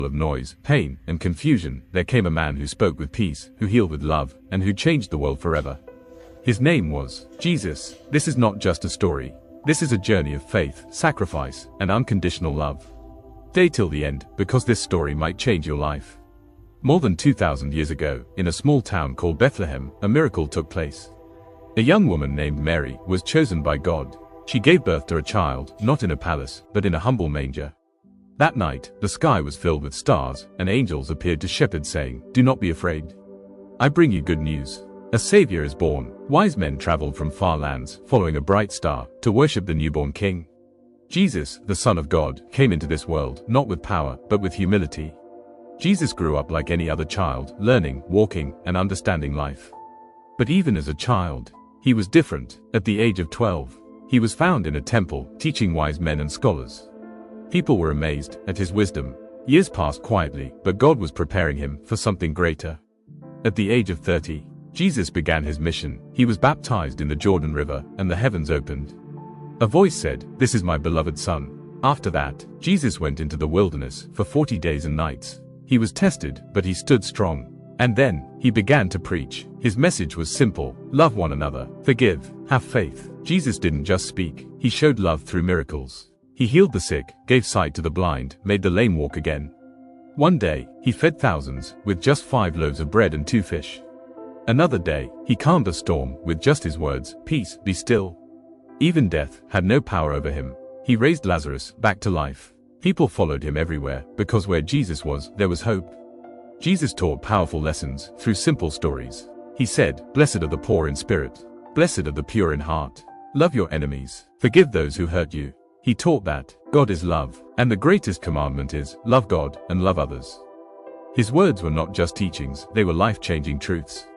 of noise, pain, and confusion, there came a man who spoke with peace, who healed with love, and who changed the world forever. His name was Jesus. This is not just a story. This is a journey of faith, sacrifice, and unconditional love. Stay till the end, because this story might change your life. More than 2,000 years ago, in a small town called Bethlehem, a miracle took place. A young woman named Mary was chosen by God. She gave birth to a child, not in a palace, but in a humble manger. That night, the sky was filled with stars, and angels appeared to shepherds saying, "Do not be afraid. I bring you good news. A Savior is born." Wise men traveled from far lands, following a bright star, to worship the newborn King. Jesus, the Son of God, came into this world, not with power, but with humility. Jesus grew up like any other child, learning, walking, and understanding life. But even as a child, he was different. At the age of 12, he was found in a temple, teaching wise men and scholars. People were amazed at his wisdom. Years passed quietly, but God was preparing him for something greater. At the age of 30, Jesus began his mission. He was baptized in the Jordan River, and the heavens opened. A voice said, "This is my beloved Son." After that, Jesus went into the wilderness for 40 days and nights. He was tested, but he stood strong. And then, he began to preach. His message was simple: love one another, forgive, have faith. Jesus didn't just speak, he showed love through miracles. He healed the sick, gave sight to the blind, made the lame walk again. One day, he fed thousands with just 5 loaves of bread and 2 fish. Another day, he calmed a storm with just his words, "Peace, be still." Even death had no power over him. He raised Lazarus back to life. People followed him everywhere, because where Jesus was, there was hope. Jesus taught powerful lessons through simple stories. He said, "Blessed are the poor in spirit. Blessed are the pure in heart. Love your enemies. Forgive those who hurt you." He taught that God is love, and the greatest commandment is, love God and love others. His words were not just teachings, they were life-changing truths.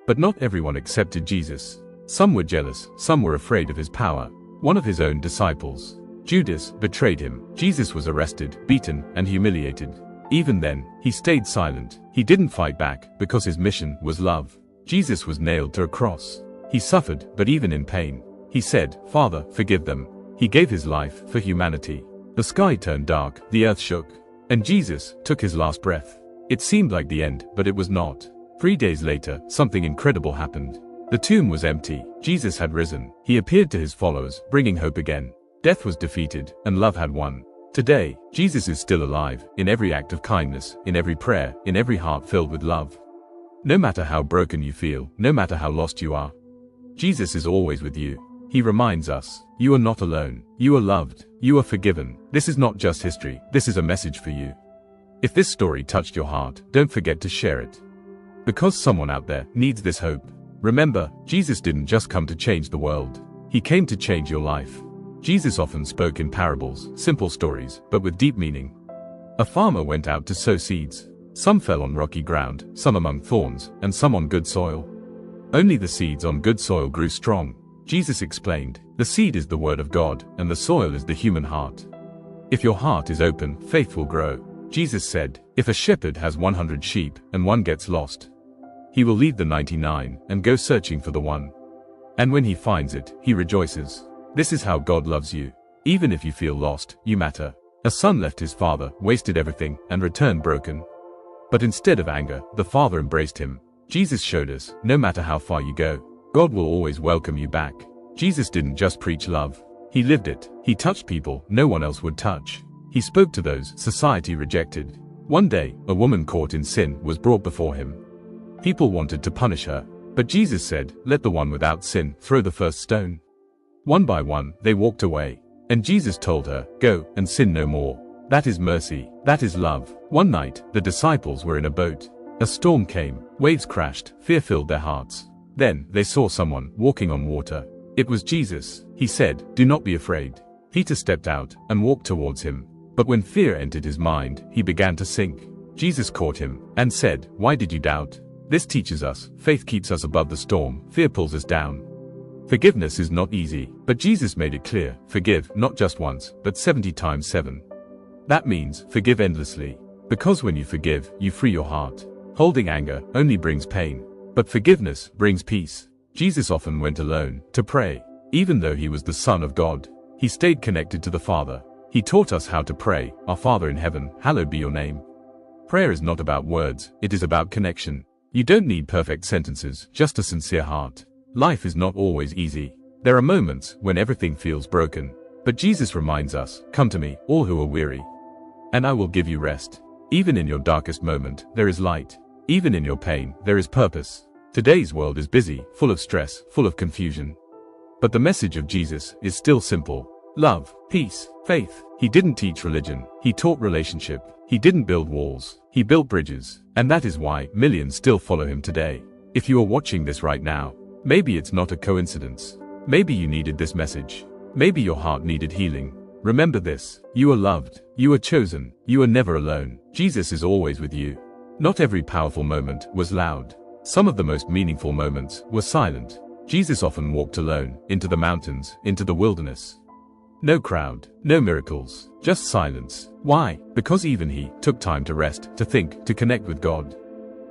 But not everyone accepted Jesus. Some were jealous, some were afraid of his power. One of his own disciples, Judas, betrayed him. Jesus was arrested, beaten, and humiliated. Even then, he stayed silent. He didn't fight back, because his mission was love. Jesus was nailed to a cross. He suffered, but even in pain, he said, "Father, forgive them." He gave his life for humanity. The sky turned dark, the earth shook, and Jesus took his last breath. It seemed like the end, but it was not. 3 days later, something incredible happened. The tomb was empty. Jesus had risen. He appeared to his followers, bringing hope again. Death was defeated, and love had won. Today, Jesus is still alive, in every act of kindness, in every prayer, in every heart filled with love. No matter how broken you feel, no matter how lost you are, Jesus is always with you. He reminds us, you are not alone. You are loved. You are forgiven. This is not just history. This is a message for you. If this story touched your heart, don't forget to share it. Because someone out there needs this hope. Remember, Jesus didn't just come to change the world. He came to change your life. Jesus often spoke in parables, simple stories, but with deep meaning. A farmer went out to sow seeds. Some fell on rocky ground, some among thorns, and some on good soil. Only the seeds on good soil grew strong. Jesus explained, the seed is the word of God, and the soil is the human heart. If your heart is open, faith will grow. Jesus said, if a shepherd has 100 sheep, and one gets lost, he will leave the 99, and go searching for the one. And when he finds it, he rejoices. This is how God loves you. Even if you feel lost, you matter. A son left his father, wasted everything, and returned broken. But instead of anger, the father embraced him. Jesus showed us, no matter how far you go, God will always welcome you back. Jesus didn't just preach love. He lived it. He touched people no one else would touch. He spoke to those society rejected. One day, a woman caught in sin was brought before him. People wanted to punish her, but Jesus said, let the one without sin throw the first stone. One by one, they walked away. And Jesus told her, go and sin no more. That is mercy. That is love. One night, the disciples were in a boat. A storm came. Waves crashed. Fear filled their hearts. Then, they saw someone walking on water. It was Jesus. He said, do not be afraid. Peter stepped out and walked towards him. But when fear entered his mind, he began to sink. Jesus caught him and said, why did you doubt? This teaches us, faith keeps us above the storm, fear pulls us down. Forgiveness is not easy, but Jesus made it clear, forgive, not just once, but 70 times 7. That means, forgive endlessly. Because when you forgive, you free your heart. Holding anger only brings pain. But forgiveness brings peace. Jesus often went alone to pray. Even though he was the Son of God, he stayed connected to the Father. He taught us how to pray, Our Father in heaven, hallowed be your name. Prayer is not about words, it is about connection. You don't need perfect sentences, just a sincere heart. Life is not always easy. There are moments when everything feels broken. But Jesus reminds us, "Come to me, all who are weary, and I will give you rest." Even in your darkest moment, there is light. Even in your pain, there is purpose. Today's world is busy, full of stress, full of confusion. But the message of Jesus is still simple. Love, peace, faith. He didn't teach religion, he taught relationship. He didn't build walls, he built bridges. And that is why millions still follow him today. If you are watching this right now, maybe it's not a coincidence. Maybe you needed this message. Maybe your heart needed healing. Remember this: you are loved, you are chosen, you are never alone. Jesus is always with you. Not every powerful moment was loud. Some of the most meaningful moments were silent. Jesus often walked alone, into the mountains, into the wilderness. No crowd, no miracles, just silence. Why? Because even he took time to rest, to think, to connect with God.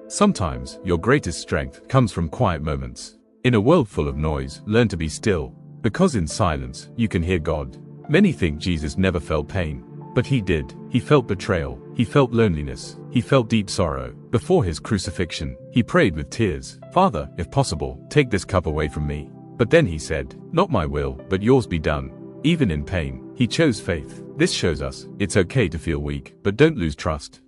Sometimes your greatest strength comes from quiet moments. In a world full of noise, learn to be still, because in silence you can hear God. Many think Jesus never felt pain, but he did. He felt betrayal, he felt loneliness, he felt deep sorrow. Before his crucifixion, he prayed with tears, "Father, if possible, take this cup away from me." But then he said, "Not my will, but yours be done." Even in pain, he chose faith. This shows us, it's okay to feel weak, but don't lose trust.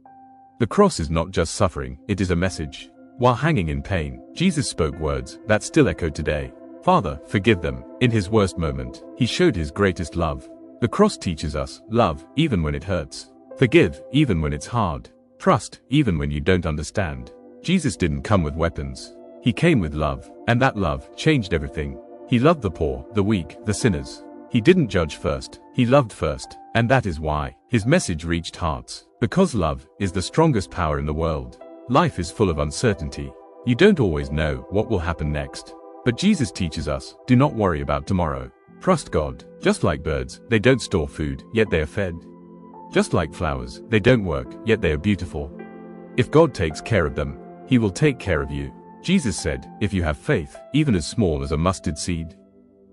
The cross is not just suffering, it is a message. While hanging in pain, Jesus spoke words that still echo today. "Father, forgive them." In his worst moment, he showed his greatest love. The cross teaches us, love, even when it hurts. Forgive, even when it's hard. Trust, even when you don't understand. Jesus didn't come with weapons. He came with love, and that love changed everything. He loved the poor, the weak, the sinners. He didn't judge first, he loved first, and that is why his message reached hearts. Because love is the strongest power in the world. Life is full of uncertainty. You don't always know what will happen next. But Jesus teaches us, do not worry about tomorrow. Trust God. Just like birds, they don't store food, yet they are fed. Just like flowers, they don't work, yet they are beautiful. If God takes care of them, he will take care of you. Jesus said, if you have faith, even as small as a mustard seed,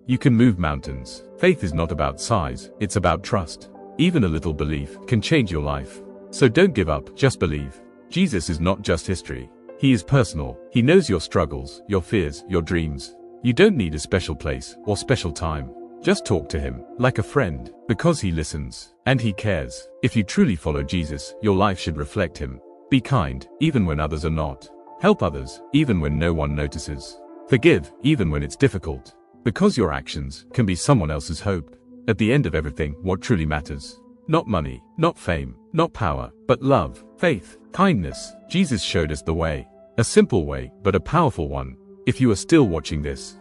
you can move mountains. Faith is not about size, it's about trust. Even a little belief can change your life. So don't give up, just believe. Jesus is not just history. He is personal. He knows your struggles, your fears, your dreams. You don't need a special place or special time. Just talk to him, like a friend, because he listens, and he cares. If you truly follow Jesus, your life should reflect him. Be kind, even when others are not. Help others, even when no one notices. Forgive, even when it's difficult. Because your actions can be someone else's hope. At the end of everything, what truly matters? Not money, not fame, not power, but love, faith, kindness. Jesus showed us the way. A simple way, but a powerful one. If you are still watching this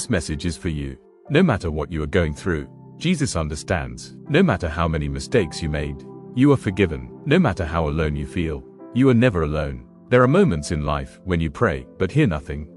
message is for you. No matter what you are going through, Jesus understands. No matter how many mistakes you made, you are forgiven. No matter how alone you feel, you are never alone. There are moments in life when you pray, but hear nothing.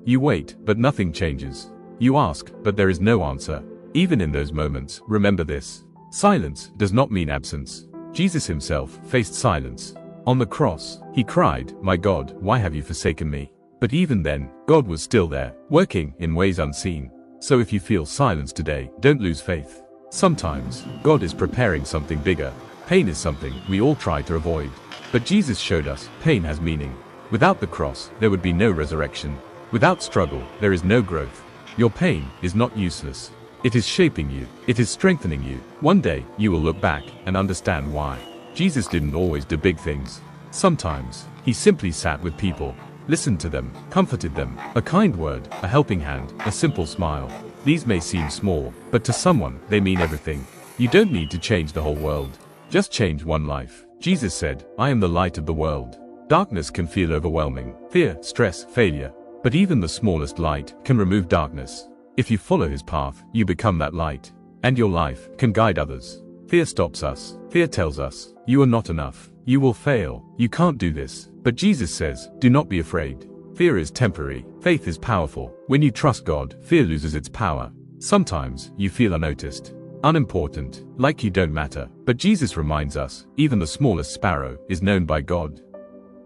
You wait, but nothing changes. You ask, but there is no answer. Even in those moments, remember this. Silence does not mean absence. Jesus himself faced silence. On the cross, he cried, "My God, why have you forsaken me?" But even then, God was still there, working in ways unseen. So if you feel silence today, don't lose faith. Sometimes, God is preparing something bigger. Pain is something we all try to avoid. But Jesus showed us, pain has meaning. Without the cross, there would be no resurrection. Without struggle, there is no growth. Your pain is not useless. It is shaping you. It is strengthening you. One day, you will look back and understand why. Jesus didn't always do big things. Sometimes, he simply sat with people, listened to them, comforted them. A kind word, a helping hand, a simple smile. These may seem small, but to someone, they mean everything. You don't need to change the whole world. Just change one life. Jesus said, "I am the light of the world." Darkness can feel overwhelming. Fear, stress, failure. But even the smallest light can remove darkness. If you follow his path, you become that light. And your life can guide others. Fear stops us. Fear tells us, you are not enough. You will fail. You can't do this. But Jesus says, do not be afraid. Fear is temporary. Faith is powerful. When you trust God, fear loses its power. Sometimes, you feel unnoticed, unimportant, like you don't matter. But Jesus reminds us, even the smallest sparrow is known by God.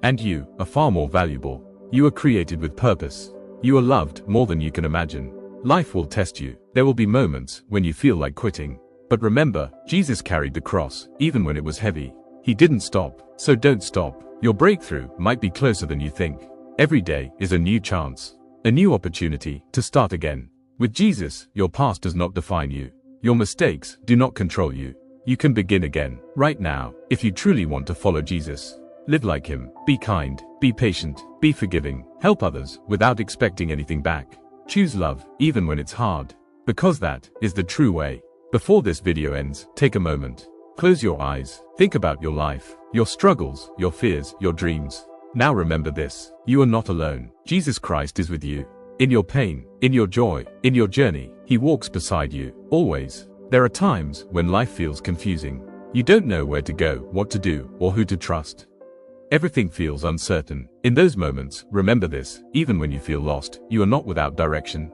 And you are far more valuable. You are created with purpose. You are loved more than you can imagine. Life will test you. There will be moments when you feel like quitting. But remember, Jesus carried the cross, even when it was heavy. He didn't stop, so don't stop. Your breakthrough might be closer than you think. Every day is a new chance, a new opportunity to start again. With Jesus, your past does not define you. Your mistakes do not control you. You can begin again, right now, if you truly want to follow Jesus. Live like him, be kind, be patient, be forgiving, help others without expecting anything back. Choose love, even when it's hard, because that is the true way. Before this video ends, take a moment. Close your eyes, think about your life, your struggles, your fears, your dreams. Now remember this, you are not alone. Jesus Christ is with you. In your pain, in your joy, in your journey, he walks beside you, always. There are times when life feels confusing. You don't know where to go, what to do, or who to trust. Everything feels uncertain. In those moments, remember this, even when you feel lost, you are not without direction.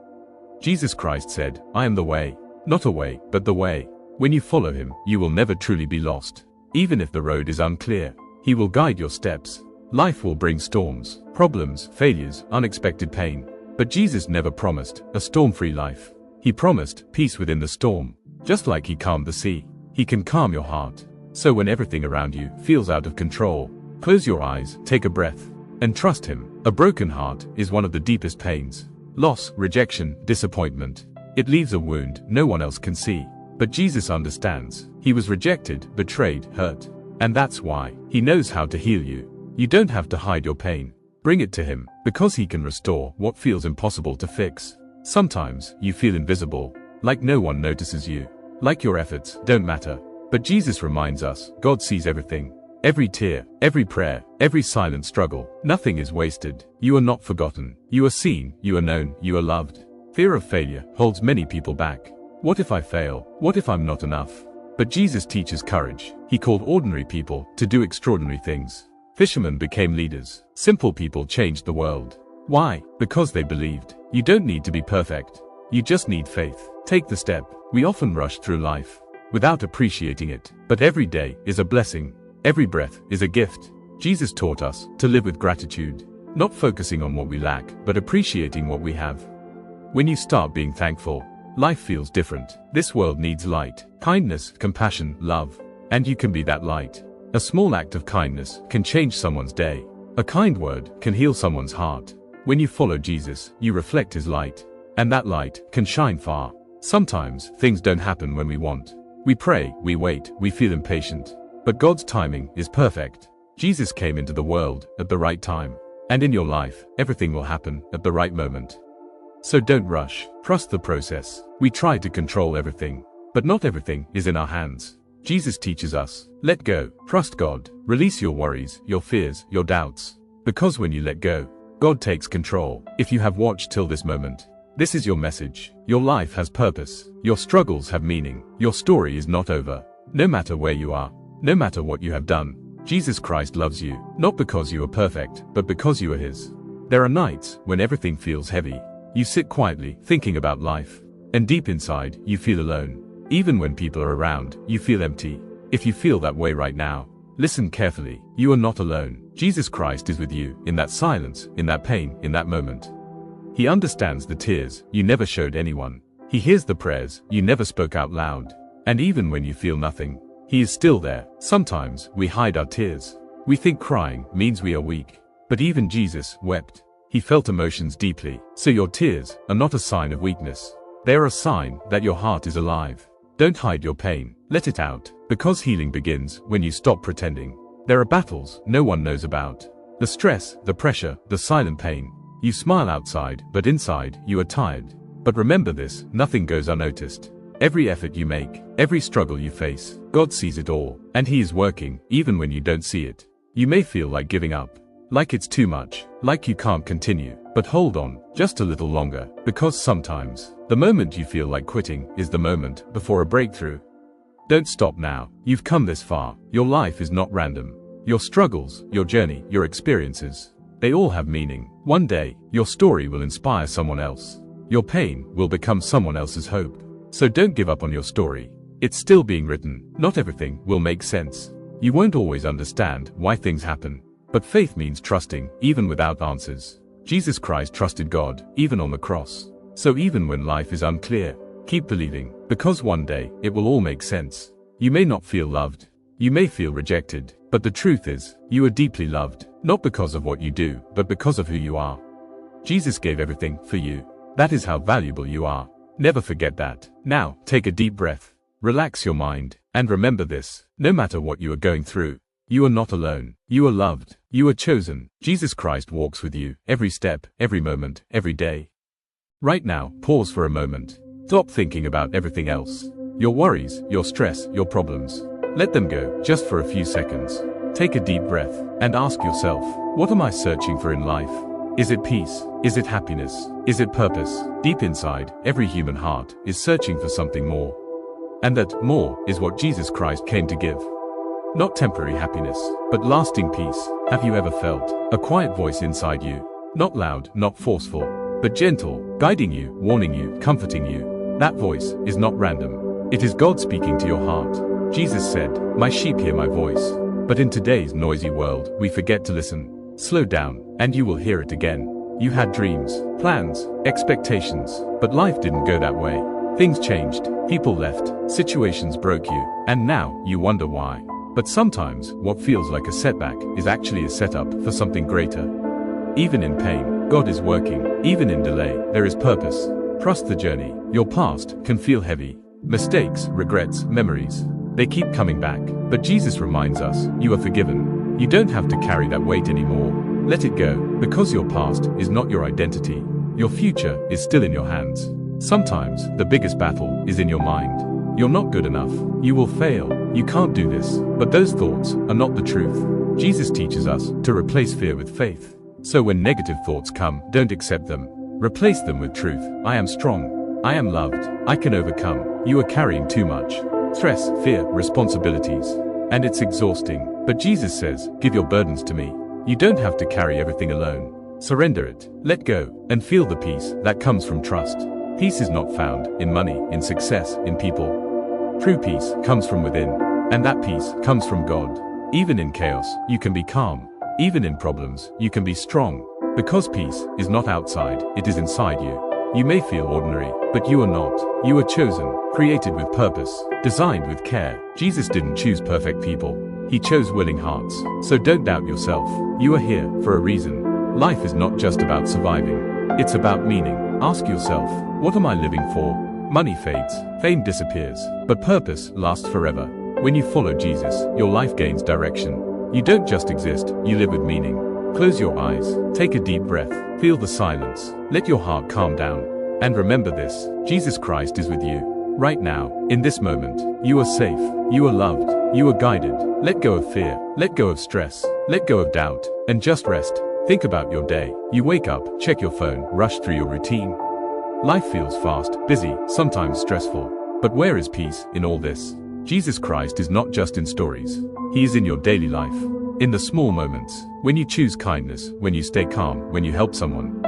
Jesus Christ said, I am the way, not a way, but the way. When you follow him, you will never truly be lost. Even if the road is unclear, he will guide your steps. Life will bring storms, problems, failures, unexpected pain. But Jesus never promised a storm-free life. He promised peace within the storm. Just like he calmed the sea, he can calm your heart. So when everything around you feels out of control, close your eyes, take a breath, and trust him. A broken heart is one of the deepest pains. Loss, rejection, disappointment. It leaves a wound no one else can see. But Jesus understands. He was rejected, betrayed, hurt. And that's why he knows how to heal you. You don't have to hide your pain. Bring it to him, because he can restore what feels impossible to fix. Sometimes you feel invisible, like no one notices you, like your efforts don't matter. But Jesus reminds us, God sees everything. Every tear, every prayer, every silent struggle. Nothing is wasted. You are not forgotten. You are seen, you are known, you are loved. Fear of failure holds many people back. What if I fail? What if I'm not enough? But Jesus teaches courage. He called ordinary people to do extraordinary things. Fishermen became leaders. Simple people changed the world. Why? Because they believed. You don't need to be perfect. You just need faith. Take the step. We often rush through life without appreciating it. But every day is a blessing. Every breath is a gift. Jesus taught us to live with gratitude, not focusing on what we lack, but appreciating what we have. When you start being thankful, life feels different. This world needs light, kindness, compassion, love. And you can be that light. A small act of kindness can change someone's day. A kind word can heal someone's heart. When you follow Jesus, you reflect his light. And that light can shine far. Sometimes things don't happen when we want. We pray, we wait, we feel impatient. But God's timing is perfect. Jesus came into the world at the right time. And in your life, everything will happen at the right moment. So don't rush. Trust the process. We try to control everything, but not everything is in our hands. Jesus teaches us, let go, trust God, release your worries, your fears, your doubts. Because when you let go, God takes control. If you have watched till this moment, this is your message. Your life has purpose. Your struggles have meaning. Your story is not over. No matter where you are, no matter what you have done, Jesus Christ loves you, not because you are perfect, but because you are his. There are nights when everything feels heavy. You sit quietly, thinking about life. And deep inside, you feel alone. Even when people are around, you feel empty. If you feel that way right now, listen carefully. You are not alone. Jesus Christ is with you, in that silence, in that pain, in that moment. He understands the tears you never showed anyone. He hears the prayers you never spoke out loud. And even when you feel nothing, he is still there. Sometimes we hide our tears. We think crying means we are weak. But even Jesus wept. He felt emotions deeply. So your tears are not a sign of weakness. They are a sign that your heart is alive. Don't hide your pain. Let it out. Because healing begins when you stop pretending. There are battles no one knows about. The stress, the pressure, the silent pain. You smile outside, but inside, you are tired. But remember this, nothing goes unnoticed. Every effort you make, every struggle you face, God sees it all. And he is working, even when you don't see it. You may feel like giving up. Like it's too much. Like you can't continue. But hold on, just a little longer. Because sometimes, the moment you feel like quitting is the moment before a breakthrough. Don't stop now. You've come this far. Your life is not random. Your struggles, your journey, your experiences, they all have meaning. One day, your story will inspire someone else. Your pain will become someone else's hope. So don't give up on your story. It's still being written. Not everything will make sense. You won't always understand why things happen. But faith means trusting, even without answers. Jesus Christ trusted God, even on the cross. So even when life is unclear, keep believing, because one day, it will all make sense. You may not feel loved. You may feel rejected. But the truth is, you are deeply loved, not because of what you do, but because of who you are. Jesus gave everything for you. That is how valuable you are. Never forget that. Now, take a deep breath. Relax your mind, and remember this: no matter what you are going through, you are not alone. You are loved. You are chosen. Jesus Christ walks with you, every step, every moment, every day. Right now, pause for a moment. Stop thinking about everything else. Your worries, your stress, your problems. Let them go, just for a few seconds. Take a deep breath, and ask yourself, what am I searching for in life? Is it peace? Is it happiness? Is it purpose? Deep inside, every human heart is searching for something more. And that more is what Jesus Christ came to give. Not temporary happiness, but lasting peace. Have you ever felt a quiet voice inside you? Not loud, not forceful, but gentle, guiding you, warning you, comforting you. That voice is not random. It is God speaking to your heart. Jesus said, "My sheep hear my voice." But in today's noisy world, we forget to listen. Slow down, and you will hear it again. You had dreams, plans, expectations, but life didn't go that way. Things changed, people left, situations broke you, and now you wonder why. But sometimes, what feels like a setback is actually a setup for something greater. Even in pain, God is working. Even in delay, there is purpose. Trust the journey. Your past can feel heavy. Mistakes, regrets, memories, they keep coming back. But Jesus reminds us, you are forgiven. You don't have to carry that weight anymore. Let it go, because your past is not your identity. Your future is still in your hands. Sometimes, the biggest battle is in your mind. You're not good enough. You will fail. You can't do this. But those thoughts are not the truth. Jesus teaches us to replace fear with faith. So when negative thoughts come, don't accept them. Replace them with truth. I am strong. I am loved. I can overcome. You are carrying too much stress, fear, responsibilities. And it's exhausting. But Jesus says, give your burdens to me. You don't have to carry everything alone. Surrender it, let go, and feel the peace that comes from trust. Peace is not found in money, in success, in people. True peace comes from within, and that peace comes from God. Even in chaos, you can be calm. Even in problems, you can be strong. Because peace is not outside, it is inside you. You may feel ordinary, but you are not. You are chosen, created with purpose, designed with care. Jesus didn't choose perfect people. He chose willing hearts. So don't doubt yourself. You are here for a reason. Life is not just about surviving. It's about meaning. Ask yourself, what am I living for? Money fades, fame disappears, but purpose lasts forever. When you follow Jesus, your life gains direction. You don't just exist, you live with meaning. Close your eyes, take a deep breath, feel the silence, let your heart calm down. And remember this, Jesus Christ is with you. Right now, in this moment, you are safe, you are loved, you are guided. Let go of fear, let go of stress, let go of doubt, and just rest. Think about your day. You wake up, check your phone, rush through your routine. Life feels fast, busy, sometimes stressful. But where is peace in all this? Jesus Christ is not just in stories. He is in your daily life. In the small moments, when you choose kindness, when you stay calm, when you help someone.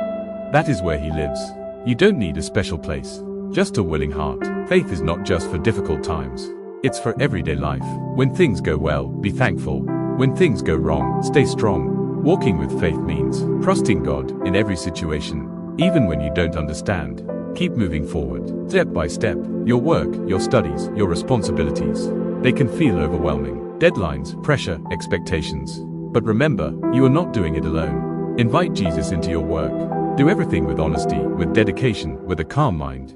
That is where he lives. You don't need a special place, just a willing heart. Faith is not just for difficult times. It's for everyday life. When things go well, be thankful. When things go wrong, stay strong. Walking with faith means trusting God in every situation, even when you don't understand. Keep moving forward, step by step. Your work, your studies, your responsibilities, they can feel overwhelming. Deadlines, pressure, expectations. But remember, you are not doing it alone. Invite Jesus into your work. Do everything with honesty, with dedication, with a calm mind.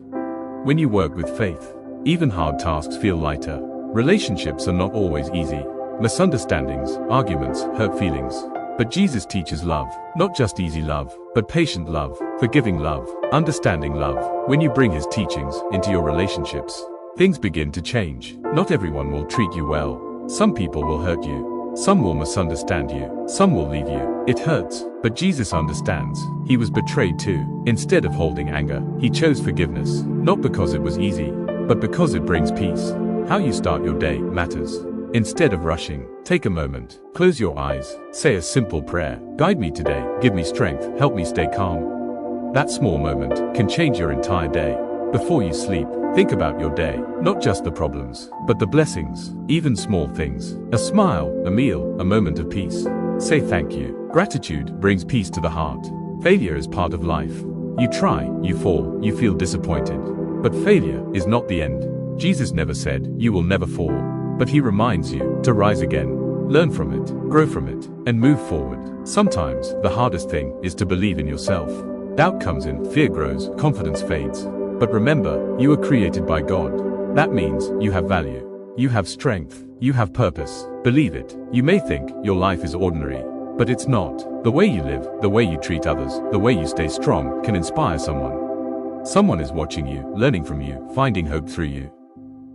When you work with faith, even hard tasks feel lighter. Relationships are not always easy. Misunderstandings, arguments, hurt feelings. But Jesus teaches love, not just easy love, but patient love, forgiving love, understanding love. When you bring his teachings into your relationships, things begin to change. Not everyone will treat you well. Some people will hurt you. Some will misunderstand you. Some will leave you. It hurts, but Jesus understands. He was betrayed too. Instead of holding anger, he chose forgiveness. Not because it was easy, but because it brings peace. How you start your day matters. Instead of rushing, take a moment, close your eyes, say a simple prayer. Guide me today, give me strength, help me stay calm. That small moment can change your entire day. Before you sleep, think about your day, not just the problems, but the blessings, even small things. A smile, a meal, a moment of peace. Say thank you. Gratitude brings peace to the heart. Failure is part of life. You try, you fall, you feel disappointed. But failure is not the end. Jesus never said, you will never fall. But he reminds you to rise again. Learn from it, grow from it, and move forward. Sometimes, the hardest thing is to believe in yourself. Doubt comes in, fear grows, confidence fades. But remember, you were created by God. That means you have value. You have strength. You have purpose. Believe it. You may think your life is ordinary, but it's not. The way you live, the way you treat others, the way you stay strong can inspire someone. Someone is watching you, learning from you, finding hope through you.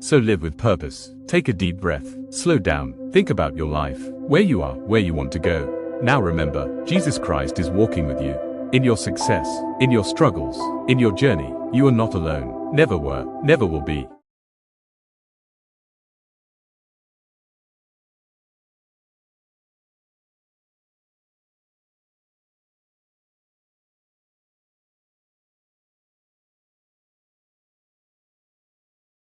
So live with purpose. Take a deep breath. Slow down. Think about your life. Where you are, where you want to go. Now remember, Jesus Christ is walking with you. In your success, in your struggles, in your journey, you are not alone. Never were, never will be.